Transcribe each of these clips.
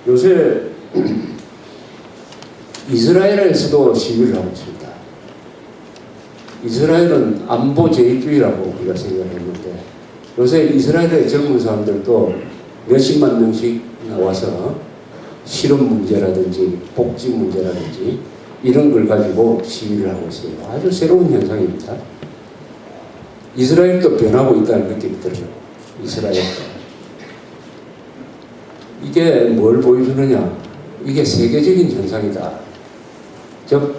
요새 이스라엘에서도 시위를 하고 있습니다. 이스라엘은 안보 제일주의라고 우리가 생각했는데 요새 이스라엘의 젊은 사람들도 몇십만 명씩 나와서 실업 문제라든지 복지 문제라든지 이런 걸 가지고 시위를 하고 있어요. 아주 새로운 현상입니다. 이스라엘도 변하고 있다는 느낌이 들어요. 이스라엘도. 이게 뭘 보여주느냐? 이게 세계적인 현상이다. 즉,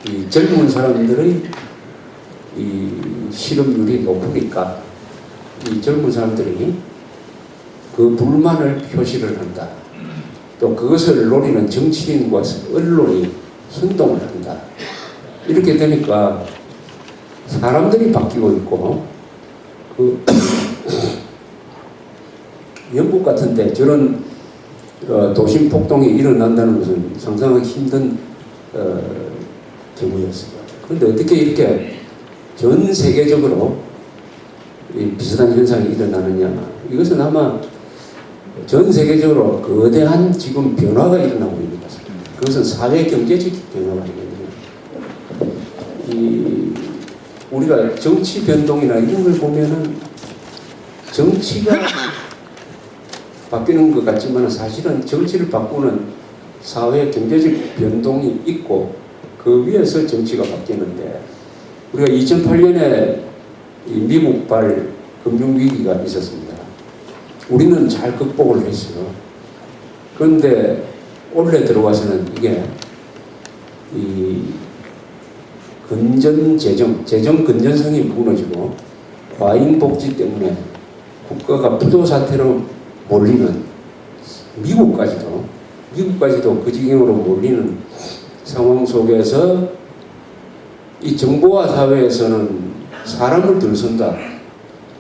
이 젊은 사람들의 이 실업률이 높으니까 이 젊은 사람들이 그 불만을 표시를 한다. 또 그것을 노리는 정치인과 언론이 선동을 한다. 이렇게 되니까 사람들이 바뀌고 있고, 영국 같은데 저런 도심 폭동이 일어난다는 것은 상상하기 힘든 경우였어요. 그런데 어떻게 이렇게 전 세계적으로 비슷한 현상이 일어나느냐? 이것은 아마 전 세계적으로 거대한 지금 변화가 일어나고 있는 것입니다. 그것은 사회 경제적 변화가 아니거든요. 우리가 정치 변동이나 이런 걸 보면은 정치가 바뀌는 것 같지만 사실은 정치를 바꾸는 사회 경제적 변동이 있고 그 위에서 정치가 바뀌는데 우리가 2008년에 미국발 금융위기가 있었습니다. 우리는 잘 극복을 했어요. 그런데 올해 들어와서는 이게 재정 건전성이 무너지고 과잉 복지 때문에 국가가 부도 사태로 몰리는 미국까지도 그 지경으로 몰리는 상황 속에서 이 정보화 사회에서는 사람을 들선다.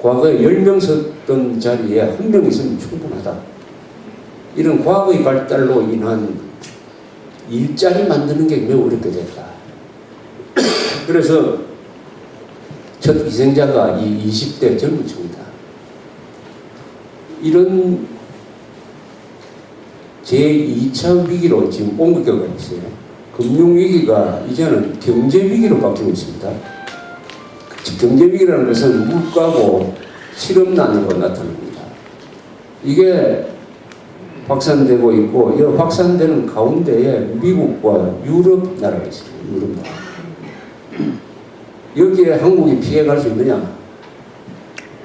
과거에 10명 섰던 자리에 1명 있으면 충분하다. 이런 과학의 발달로 인한 일자리 만드는 게 매우 어렵게 됐다. 그래서 첫 희생자가 이 20대 젊은 층이다. 이런 제2차 위기로 지금 옮겨가고 있어요. 금융위기가 이제는 경제위기로 바뀌고 있습니다. 경제위기라는 것은 물가고 실업난으로 나타납니다. 이게 확산되고 있고 이 확산되는 가운데에 미국과 유럽 나라가 있습니다. 유럽 나라. 여기에 한국이 피해갈 수 있느냐?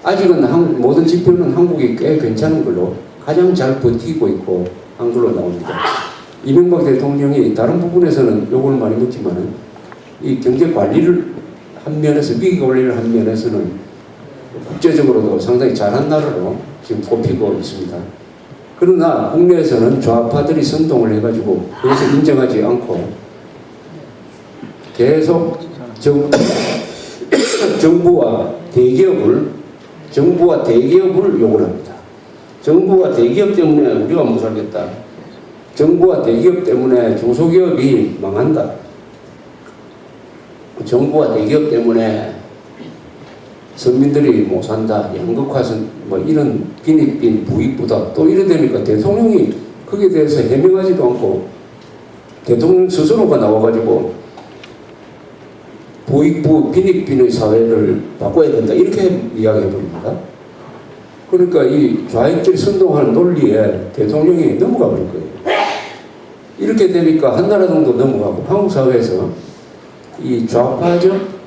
아직은 모든 지표는 한국이 꽤 괜찮은 걸로 가장 잘 버티고 있고 한 걸로 나옵니다. 이명박 대통령이 다른 부분에서는 욕을 많이 먹지만은 이 경제 관리를 한 면에서 위기 관리를 한 면에서는 국제적으로도 상당히 잘한 나라로 지금 꼽히고 있습니다. 그러나 국내에서는 좌파들이 선동을 해가지고 그것을 인정하지 않고 계속 정부와 대기업을 욕을 합니다. 정부와 대기업 때문에 우리가 못 살겠다. 정부와 대기업 때문에 중소기업이 망한다. 정부와 대기업 때문에 서민들이 못 산다. 양극화선 뭐 이런 빈익빈 부익부다. 또 이래 되니까 대통령이 거기에 대해서 해명하지도 않고 대통령 스스로가 나와가지고 부익부 빈익빈의 사회를 바꿔야 된다. 이렇게 이야기해버립니다. 그러니까 이 좌익들이 선동하는 논리에 대통령이 넘어가 버릴 거예요. 이렇게 되니까 한나라 정도 넘어가고 한국 사회에서 이 좌파적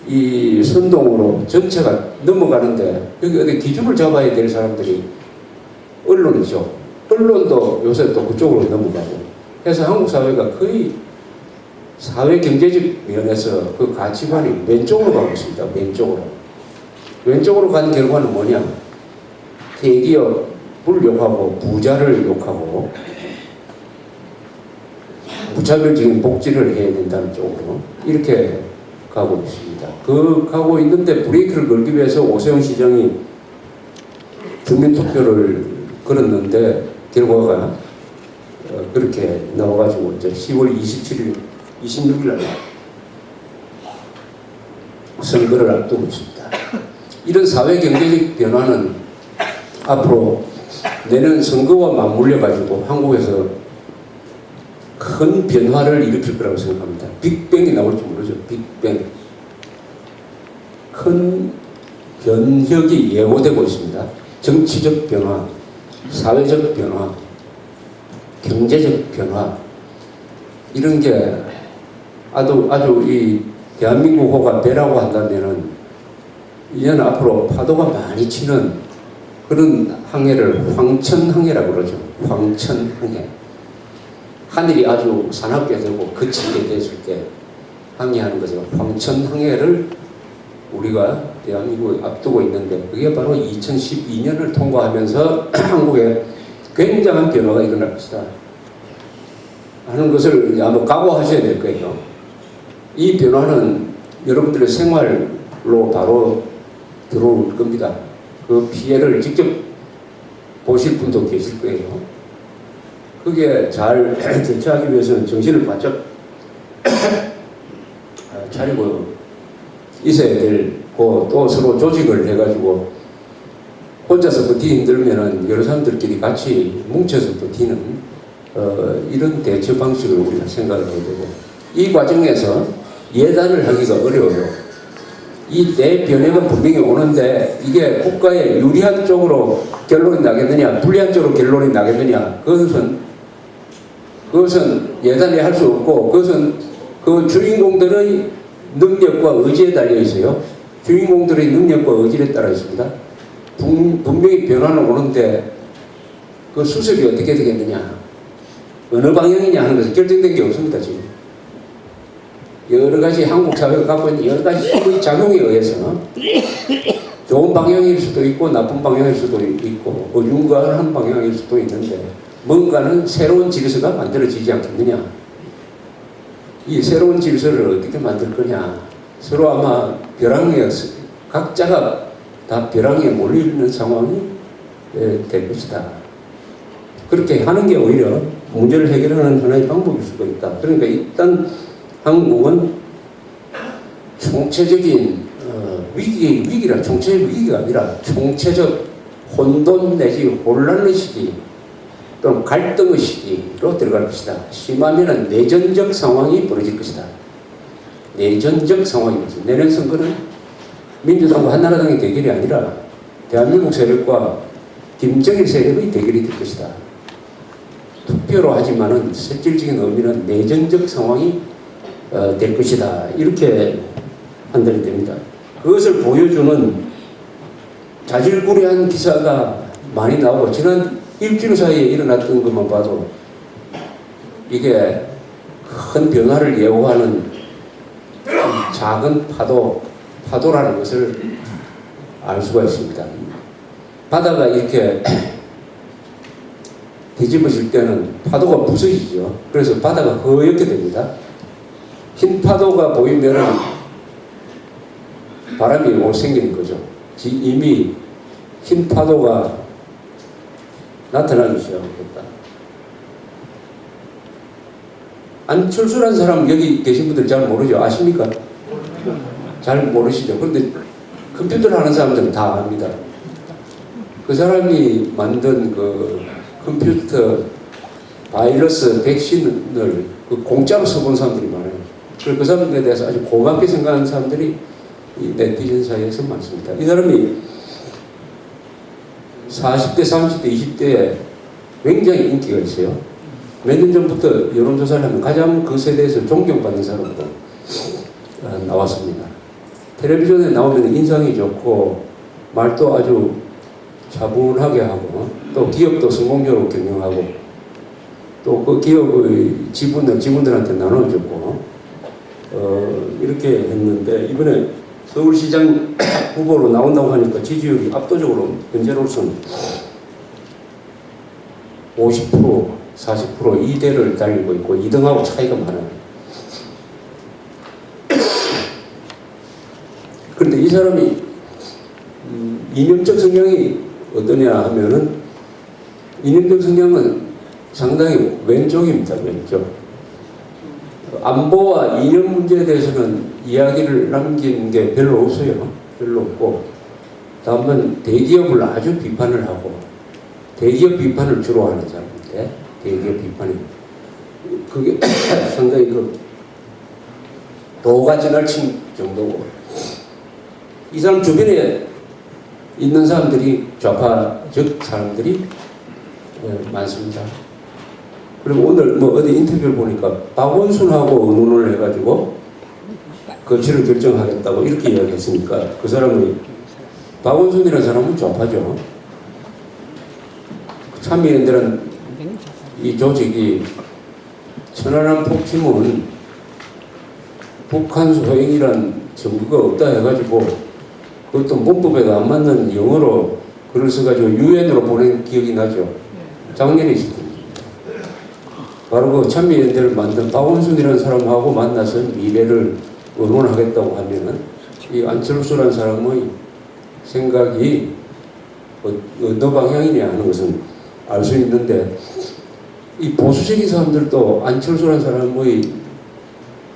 이 선동으로 전체가 넘어가는데 여기 어디 기준을 잡아야 될 사람들이 언론이죠. 언론도 요새 또 그쪽으로 넘어가고 해서 한국 사회가 거의 사회 경제적 면에서 그 가치관이 왼쪽으로 가고 있습니다. 왼쪽으로 간 결과는 뭐냐? 대기업을 욕하고 부자를 욕하고 무차별적인 복지를 해야 된다는 쪽으로 이렇게 가고 있습니다. 가고 있는데 브레이크를 걸기 위해서 오세훈 시장이 주민투표를 걸었는데 결과가 그렇게 나와가지고 이제 10월 26일 날 선거를 앞두고 있습니다. 이런 사회 경제적 변화는 앞으로 내년 선거와 맞물려 가지고 한국에서 큰 변화를 일으킬 거라고 생각합니다. 빅뱅이 나올지 모르죠. 빅뱅. 큰 변혁이 예고되고 있습니다. 정치적 변화, 사회적 변화, 경제적 변화, 이런 게 아주 이 대한민국호가 배라고 한다면은 이제는 앞으로 파도가 많이 치는 그런 항해를 황천항해라고 그러죠. 황천항해. 하늘이 아주 사납게 되고 거칠게 됐을 때 항해하는 것을 황천항해를 우리가 대한민국에 앞두고 있는데, 그게 바로 2012년을 통과하면서 한국에 굉장한 변화가 일어날 것이다 하는 것을 아마 각오하셔야 될 거예요. 이 변화는 여러분들의 생활로 바로 들어올 겁니다. 그 피해를 직접 보실 분도 계실 거예요. 그게 잘 대처하기 위해서는 정신을 바짝 차리고 있어야 되고, 또 서로 조직을 해가지고 혼자서 버티기 힘들면은 여러 사람들끼리 같이 뭉쳐서 버티는 이런 대처 방식을 우리가 생각을 해야 되고, 이 과정에서 예단을 하기가 어려워요. 이 대변화가 분명히 오는데 이게 국가에 유리한 쪽으로 결론이 나겠느냐, 불리한 쪽으로 결론이 나겠느냐, 그것은 예단이 할 수 없고, 그것은 그 주인공들의 능력과 의지에 달려 있어요. 주인공들의 능력과 의지에 따라 있습니다. 분명히 변화는 오는데 그 수습이 어떻게 되겠느냐, 어느 방향이냐 하는 것은 결정된 게 없습니다. 지금 여러 가지 한국 사회가 갖고 있는 여러 가지 힘의 작용에 의해서 좋은 방향일 수도 있고 나쁜 방향일 수도 있고 어중간한 방향일 수도 있는데, 뭔가는 새로운 질서가 만들어지지 않겠느냐. 이 새로운 질서를 어떻게 만들 거냐. 서로 아마 벼랑에, 각자가 다 벼랑에 몰리는 상황이 될 것이다. 그렇게 하는 게 오히려 문제를 해결하는 하나의 방법일 수가 있다. 그러니까 일단 한국은 총체적인 위기란 총체적 위기가 아니라 총체적 혼돈 내지 혼란의 시기 또는 갈등의 시기로 들어갈 것이다. 심하면 내전적 상황이 벌어질 것이다. 내전적 상황이지. 내년 선거는 민주당과 한나라당의 대결이 아니라 대한민국 세력과 김정일 세력의 대결이 될 것이다. 투표로 하지만은 실질적인 의미는 내전적 상황이 될 것이다. 이렇게 판단이 됩니다. 그것을 보여주는 자질구레한 기사가 많이 나오고, 지난 일주일 사이에 일어났던 것만 봐도 이게 큰 변화를 예고하는 작은 파도라는 것을 알 수가 있습니다. 바다가 이렇게 뒤집어질 때는 파도가 부서지죠. 그래서 바다가 허옇게 됩니다. 흰 파도가 보이면 바람이 올 생기는 거죠. 이미 흰 파도가 나타나기 시작했다. 안철수라는 사람 여기 계신 분들 잘 모르죠? 아십니까? 잘 모르시죠? 그런데 컴퓨터를 하는 사람들은 다 압니다. 그 사람이 만든 그 컴퓨터 바이러스 백신을 공짜로 써본 사람들이 많아요. 그래서 그 사람들에 대해서 아주 고맙게 생각하는 사람들이 이 네티즌 사이에서 많습니다. 이 사람이 40대, 30대, 20대에 굉장히 인기가 있어요. 몇 년 전부터 여론조사를 하면 가장 그 세대에서 존경받는 사람으로 나왔습니다. 텔레비전에 나오면 인상이 좋고 말도 아주 차분하게 하고, 또 기업도 성공적으로 경영하고, 또 그 기업의 직원들한테 나눠줬고, 이렇게 했는데, 이번에 서울시장 후보로 나온다고 하니까 지지율이 압도적으로 현재로서는 50%, 40% 2대를 달리고 있고 2등하고 차이가 많아요. 그런데 이 사람이 이념적 성향이 어떠냐 하면은, 이념적 성향은 상당히 왼쪽입니다. 왼쪽. 안보와 이념 문제에 대해서는 이야기를 남긴 게 별로 없어요. 별로 없고, 다만 대기업을 아주 비판을 하고, 대기업 비판을 주로 하는 사람인데 대기업 비판이 그게 상당히 그 도가 지나친 정도고 이 사람 주변에 있는 사람들이 좌파적 사람들이 많습니다. 그리고 오늘 뭐 어디 인터뷰를 보니까 박원순하고 의논을 해가지고 거취를 결정하겠다고 이렇게 이야기했으니까 그 사람은 박원순이라는 사람은 좌파죠. 참여연대는 이 조직이 천안함 폭침은 북한 소행이란 증거가 없다 해가지고 그것도 문법에도 안 맞는 영어로 글을 써가지고 유엔으로 보낸 기억이 나죠. 작년에 있었거든요. 바로 그 참여연대를 만든 박원순이라는 사람하고 만나서 미래를 의논하겠다고 하면은 이 안철수라는 사람의 생각이 어느 방향이냐 하는 것은 알 수 있는데 이 보수적인 사람들도 안철수라는 사람의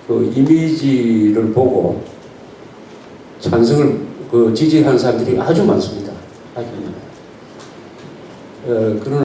그 이미지를 보고 찬성을 지지하는 사람들이 아주 많습니다. 아주 많아요. 그러나